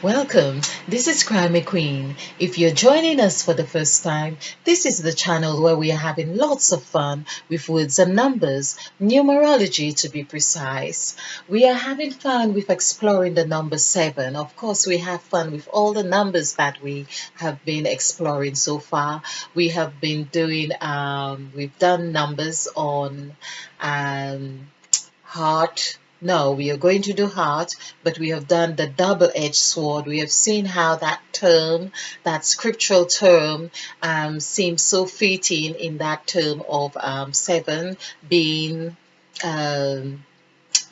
Welcome. This is Crime Queen. If you're joining us for the first time, this is the channel where we are having lots of fun with words and numbers, numerology to be precise. We are having fun with exploring the number 7. Of course, we have fun with all the numbers that we have been exploring so far. We have been we've done numbers on um, heart. No, we are going to do heart, but we have done the double-edged sword. We have seen how that term, that scriptural term, seems so fitting in that term of 7 being um,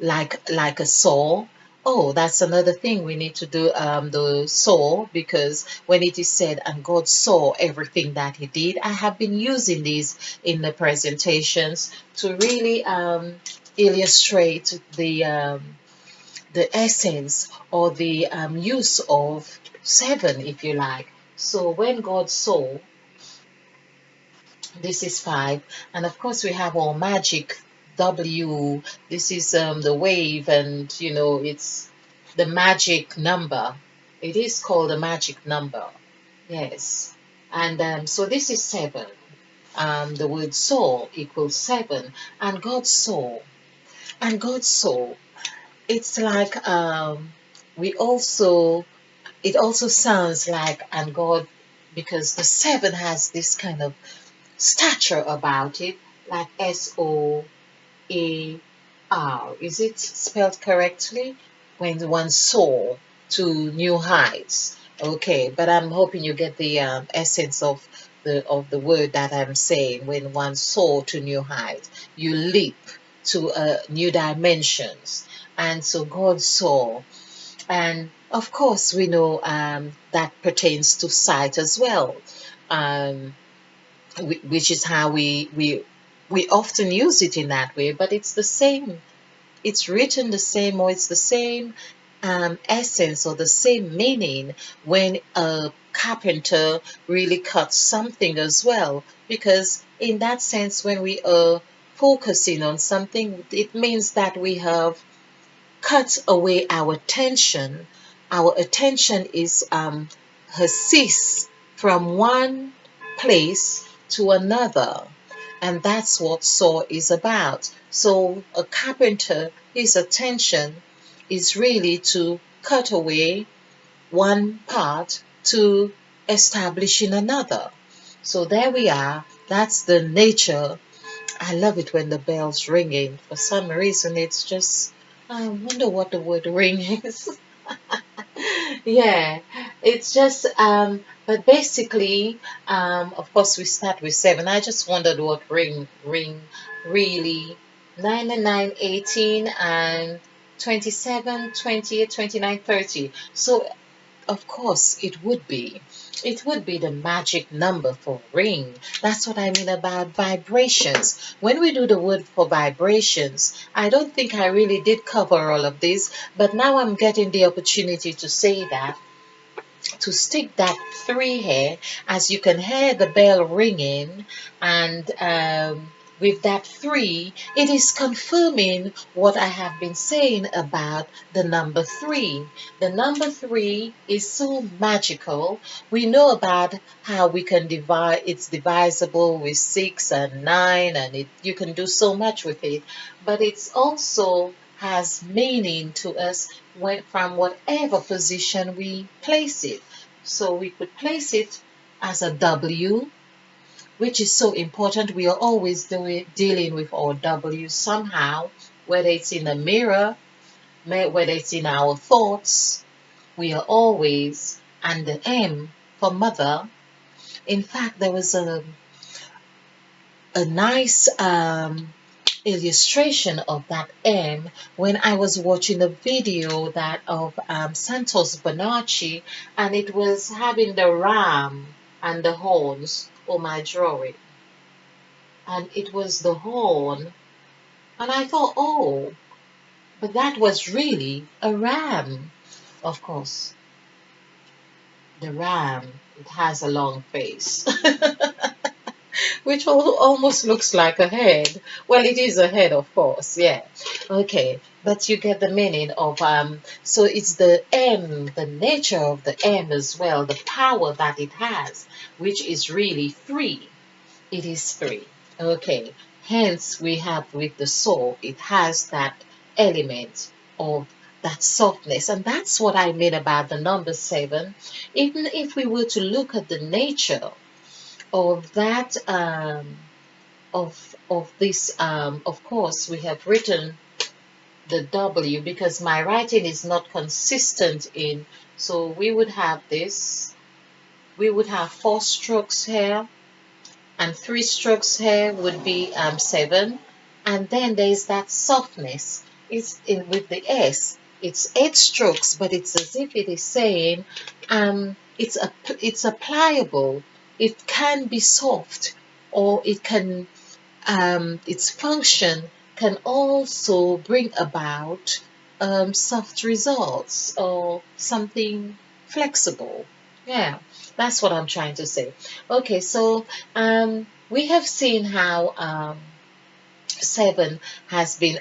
like a saw. Oh, that's another thing we need to do, the saw, because when it is said, and God saw everything that he did, I have been using these in the presentations to really illustrate the essence or the use of 7, if you like. So when God saw, this is 5, and of course we have our magic W. This is the wave, and it's the magic number. It is called a magic number. Yes. And so this is 7. The word saw equals 7, and God saw. And God saw. It's like we also it also sounds like and God, because the 7 has this kind of stature about it, like SOAR. Is it spelled correctly? When one soar to new heights. Okay, but I'm hoping you get the essence of the word that I'm saying. When one soar to new heights, you leap to new dimensions. And so God saw. And of course, we know that pertains to sight as well, um, which is how we often use it in that way. But it's the same. It's written the same, or it's the same essence or the same meaning when a carpenter really cuts something as well. Because in that sense, when we are focusing on something, it means that we have cut away our attention. Our attention is has ceased from one place to another, and that's what saw is about. So a carpenter, his attention is really to cut away one part to establishing another. So there we are. That's the nature. I love it when the bell's ringing. For some reason, it's just, I wonder what the word ring is. Yeah, it's just, but basically, of course, we start with 7. I just wondered what ring really, 9 and 9, 18, and 27, 28, 29, 30. So of course, it would be the magic number for ring. That's what I mean about vibrations. When we do the word for vibrations, I don't think I really did cover all of this, but now I'm getting the opportunity to say that, to stick that 3 here, as you can hear the bell ringing, and with that 3, it is confirming what I have been saying about the number 3. The number 3 is so magical. We know about how we can divide, it's divisible with 6 and 9, and you can do so much with it, but it's also has meaning to us from whatever position we place it. So we could place it as a W, which is so important. We are always dealing with our W somehow, whether it's in the mirror, whether it's in our thoughts. We are always, and the M for mother. In fact, there was a nice illustration of that M when I was watching a video that of Santos Bonacci, and it was having the ram and the horns. Oh, my drawing, and it was the horn, and I thought, oh, but that was really a ram. Of course, the ram, it has a long face. which almost looks like a head. Well, it is a head, of course, yeah. Okay, but you get the meaning of so it's the M, the nature of the M as well, the power that it has, which is really 3. It is 3. Okay, hence we have with the soul, it has that element of that softness. And that's what I mean about the number 7. Even if we were to look at the nature of that, of this, of course, we have written the W because my writing is not consistent in, so we would have this, we would have 4 strokes here and 3 strokes here would be 7, and then there's that softness. It's in with the S. It's 8 strokes, but it's as if it is saying it's a pliable. It can be soft, or it can its function can also bring about soft results or something flexible. Yeah, that's what I'm trying to say. Okay, so we have seen how 7 has been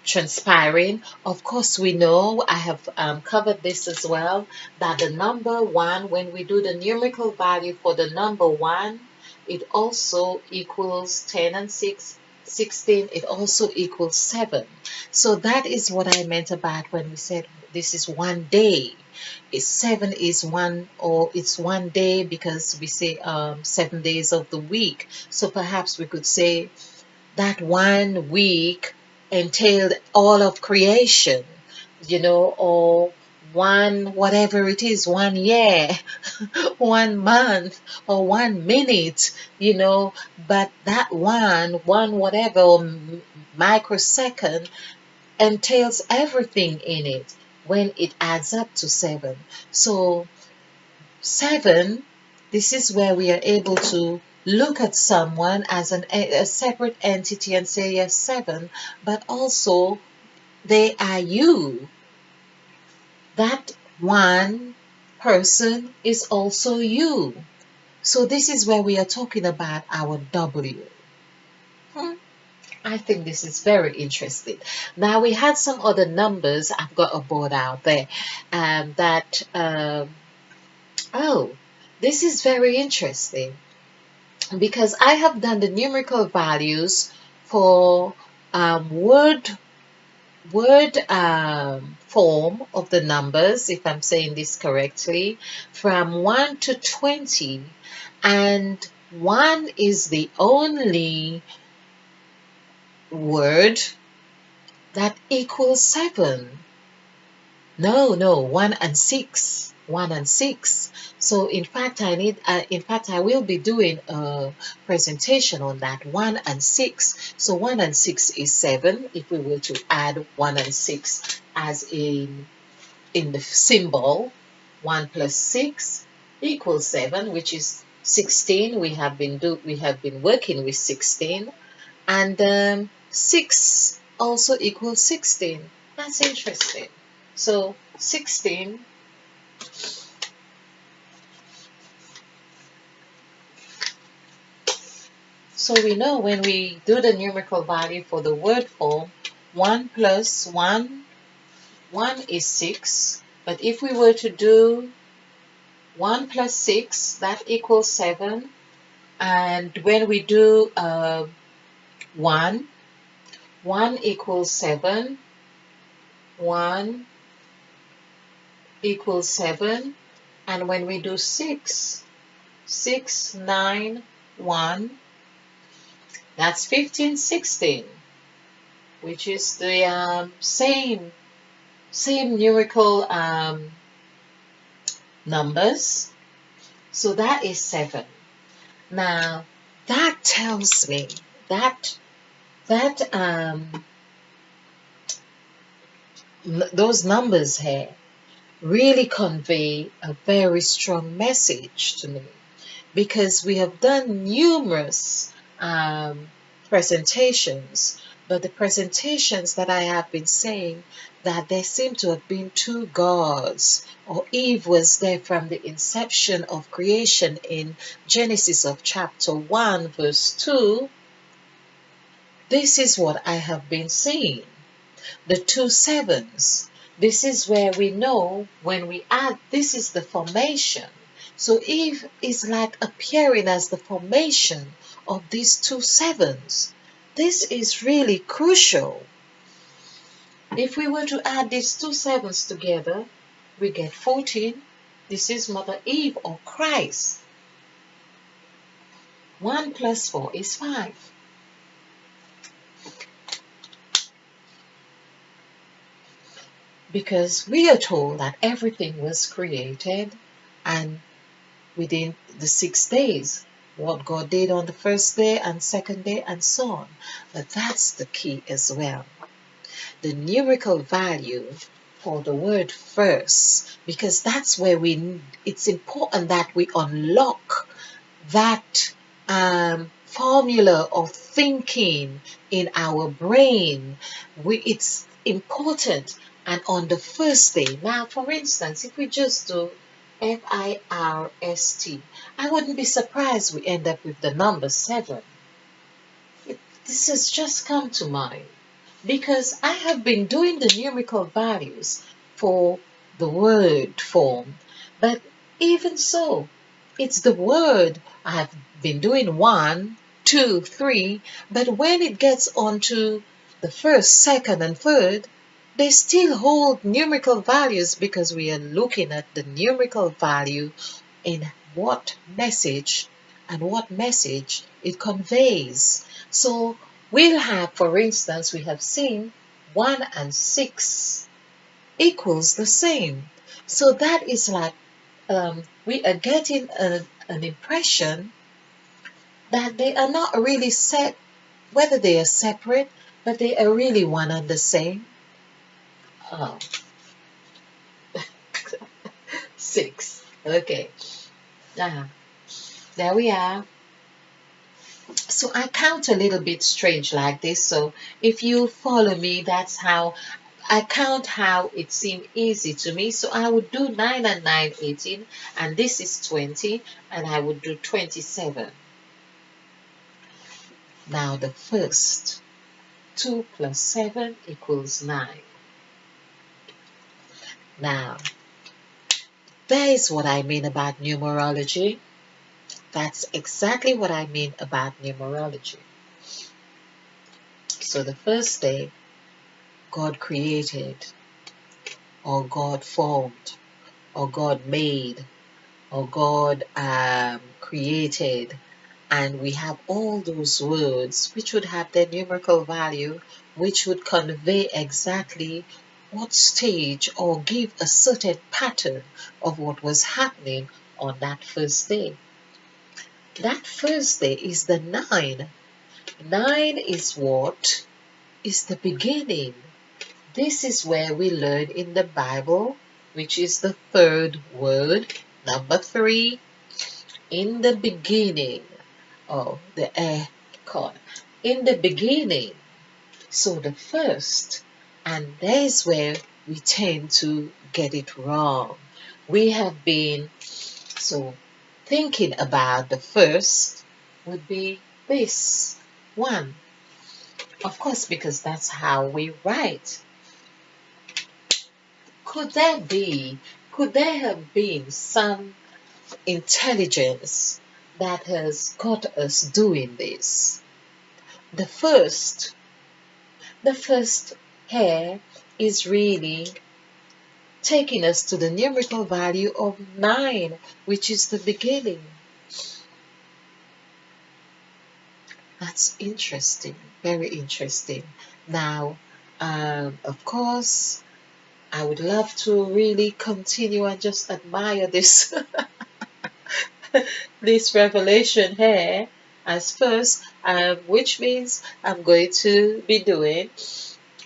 transpiring. Of course, we know, I have covered this as well, that the number 1, when we do the numerical value for the number 1, it also equals 10 and 6, 16, it also equals 7. So that is what I meant about when we said this is one day. 7 is one, or it's one day, because we say 7 days of the week. So perhaps we could say that one week entailed all of creation, or one, whatever it is, 1 year, 1 month, or 1 minute, but that one whatever, microsecond entails everything in it when it adds up to 7. So 7, this is where we are able to look at someone as a separate entity and say, yes, 7, but also they are you. That one person is also you. So this is where we are talking about our W. I think this is very interesting. Now, we had some other numbers. I've got a board out there oh, this is very interesting, because I have done the numerical values for word form of the numbers, if I'm saying this correctly, from 1 to 20, and 1 is the only word that equals 7. No, 1 and 6. 1 and 6. So in fact, I will be doing a presentation on that, 1 and 6. So 1 and 6 is 7. If we were to add 1 and 6 as in the symbol, 1 plus 6 equals 7, which is 16. We have been working with 16, and 6 also equals 16. That's interesting. So 16 So we know when we do the numerical value for the word form, 1 plus 1, 1 is 6. But if we were to do 1 plus 6, that equals 7. And when we do 1, 1 equals 7. 1 equals 7. And when we do 6, 6, 9, 1, that's 15, 16, which is the same numerical numbers. So that is 7. Now, that tells me that those numbers here really convey a very strong message to me, because we have done numerous presentations But the presentations that I have been saying, that there seem to have been two gods, or Eve was there from the inception of creation in Genesis of chapter 1 verse 2. This is what I have been seeing. The two sevens. This is where we know when we add, this is the formation. So Eve is like appearing as the formation of these two sevens. This is really crucial. If we were to add these two sevens together, we get 14. This is Mother Eve or Christ. 1 plus 4 is 5. Because we are told that everything was created and within the 6 days, what God did on the first day and second day and so on. But that's the key as well. The numerical value for the word first, because that's where it's important that we unlock that formula of thinking in our brain. It's important. And on the first day, now for instance, if we just do FIRST, I wouldn't be surprised we end up with the number 7. This has just come to mind because I have been doing the numerical values for the word form, but even so, it's the word. I have been doing 1, 2, 3, but when it gets onto the first, second, and third, they still hold numerical values because we are looking at the numerical value in what message and what message it conveys. So we'll have, for instance, we have seen 1 and 6 equals the same. So that is like we are getting an impression that they are not really set, whether they are separate, but they are really one and the same. Oh. 6. Okay. There we are. So I count a little bit strange like this. So if you follow me, that's how I count, how it seemed easy to me. So I would do 9 and 9, 18, and this is 20, and I would do 27. Now the first, 2 plus 7 equals 9. Now, that is what I mean about numerology. That's exactly what I mean about numerology. So the first day, God created, or God formed, or God made, or God created, and we have all those words which would have their numerical value, which would convey exactly what stage or give a certain pattern of what was happening on that first day. That first day is the 9. 9 is what? Is the beginning. This is where we learn in the Bible, which is the third word, number 3, in the beginning. Oh, the icon. In the beginning. So the first, and there's where we tend to get it wrong. We have been, so thinking about the first would be this 1. Of course, because that's how we write. Could there have been some intelligence that has got us doing this? The first hair is really taking us to the numerical value of 9, which is the beginning. That's interesting, very interesting. Now, of course, I would love to really continue and just admire this this revelation here as first, which means I'm going to be doing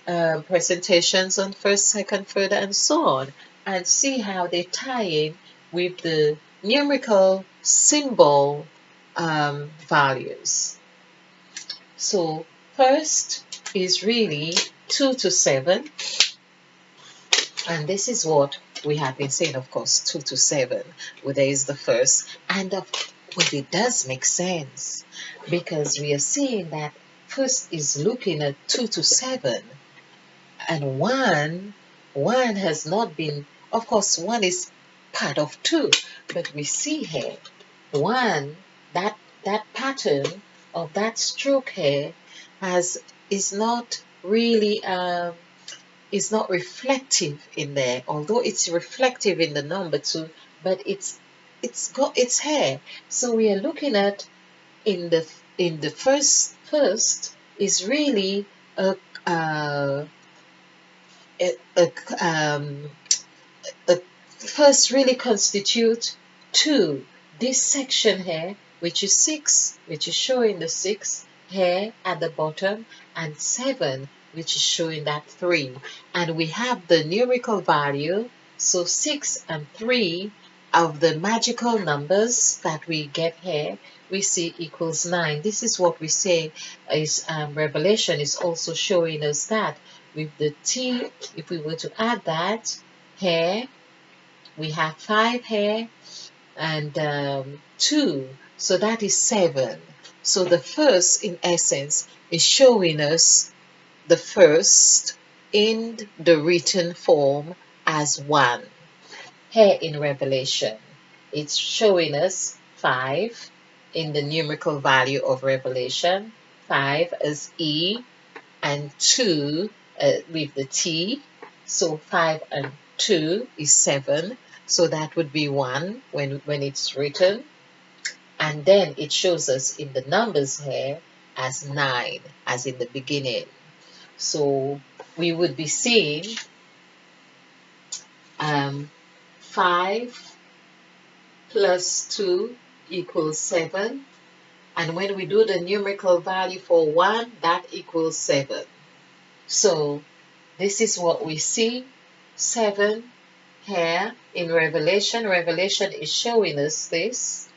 presentations on first, second, third, and so on, and see how they tie in with the numerical symbol values. So first, is really 2 to 7. And this is what we have been saying, of course, 2 to 7. Well, there is the first. And well, it does make sense because we are seeing that first is looking at 2 to 7. And 1 has not been, of course, 1 is part of 2. But we see here, 1, that pattern of that stroke here is not really is not reflective in there, although it's reflective in the number 2, but it's got its hair. So we are looking at in the first is really a uh, a, a first really constitute 2. This section here, which is 6, which is showing the 6 here at the bottom, and 7, which is showing that 3. And we have the numerical value, so 6 and 3 of the magical numbers that we get here, we see equals 9. This is what we say is Revelation is also showing us that with the T, if we were to add that here, we have 5 here and 2, so that is 7. So the first, in essence, is showing us the first in the written form as 1. Here in Revelation, it's showing us 5 in the numerical value of Revelation, 5 as E, and 2 with the T. So 5 and 2 is 7. So that would be 1 when it's written. And then it shows us in the numbers here as 9, as in the beginning. So we would be seeing 5 plus 2 equals 7. And when we do the numerical value for 1, that equals 7. So this is what we see, 7 here in Revelation. Revelation is showing us this.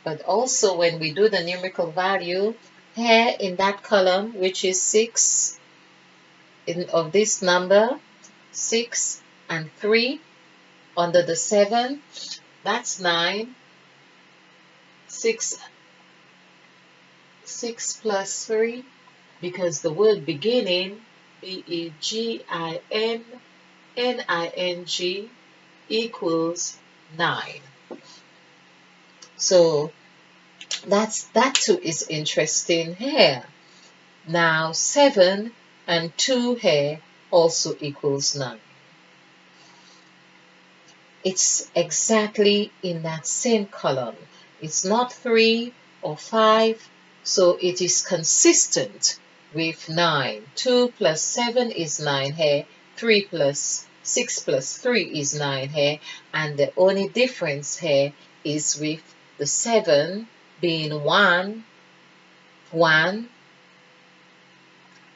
But also when we do the numerical value, here in that column, which is 6, of this number, 6 and 3, under the 7, that's 9. 6 plus 3, because the word beginning, beginning, equals 9. So that too is interesting here. Now 7 and 2 here also equals 9. It's exactly in that same column. It's not 3 or 5, so it is consistent with 9. 2 plus 7 is 9 here. 6 plus 3 is 9 here. And the only difference here is with the 7 being 1,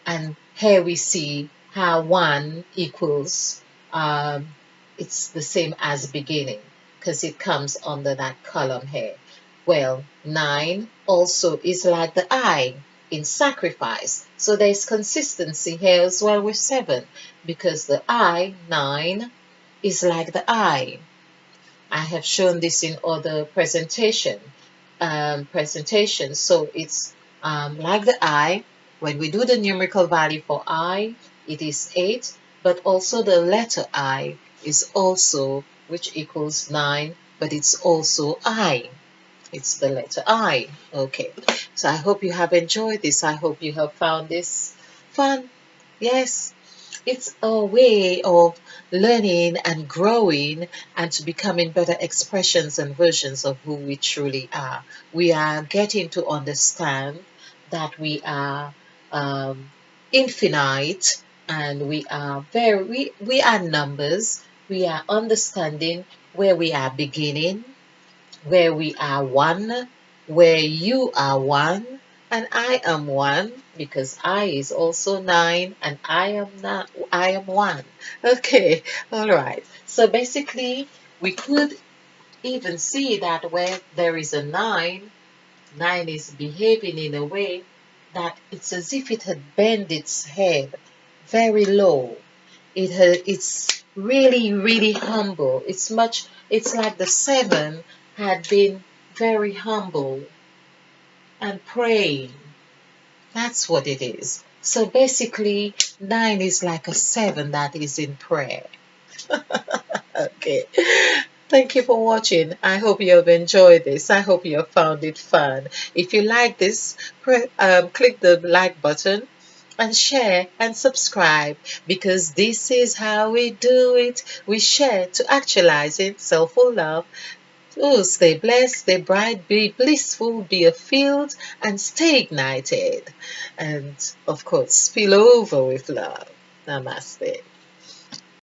and here we see how 1 equals, it's the same as beginning, because it comes under that column here. Well, 9 also is like the I in sacrifice, so there's consistency here as well with 7, because the I, 9, is like the I. I have shown this in other presentations. So it's like the I. When we do the numerical value for I, it is 8, but also the letter I is also, which equals 9, but it's also I. It's the letter I. Okay, so I hope you have enjoyed this. I hope you have found this fun. Yes, it's a way of learning and growing and to becoming better expressions and versions of who we truly are. We are getting to understand that we are infinite, and we are we are numbers. We are understanding where we are beginning, where we are 1, where you are 1, and I am 1, because I is also 9, and I am 1. Okay, all right. So basically, we could even see that where there is a 9, 9 is behaving in a way that it's as if it had bent its head very low. It's really, really humble. It's like the seven had been very humble and praying. That's what it is. So basically, nine is like a seven that is in prayer. Okay. Thank you for watching. I hope you have enjoyed this. I hope you have found it fun. If you like this, click the like button and share and subscribe, because this is how we do it. We share to actualizing soulful love. Oh, stay blessed, stay bright, be blissful, be filled, and stay ignited. And of course, spill over with love. Namaste.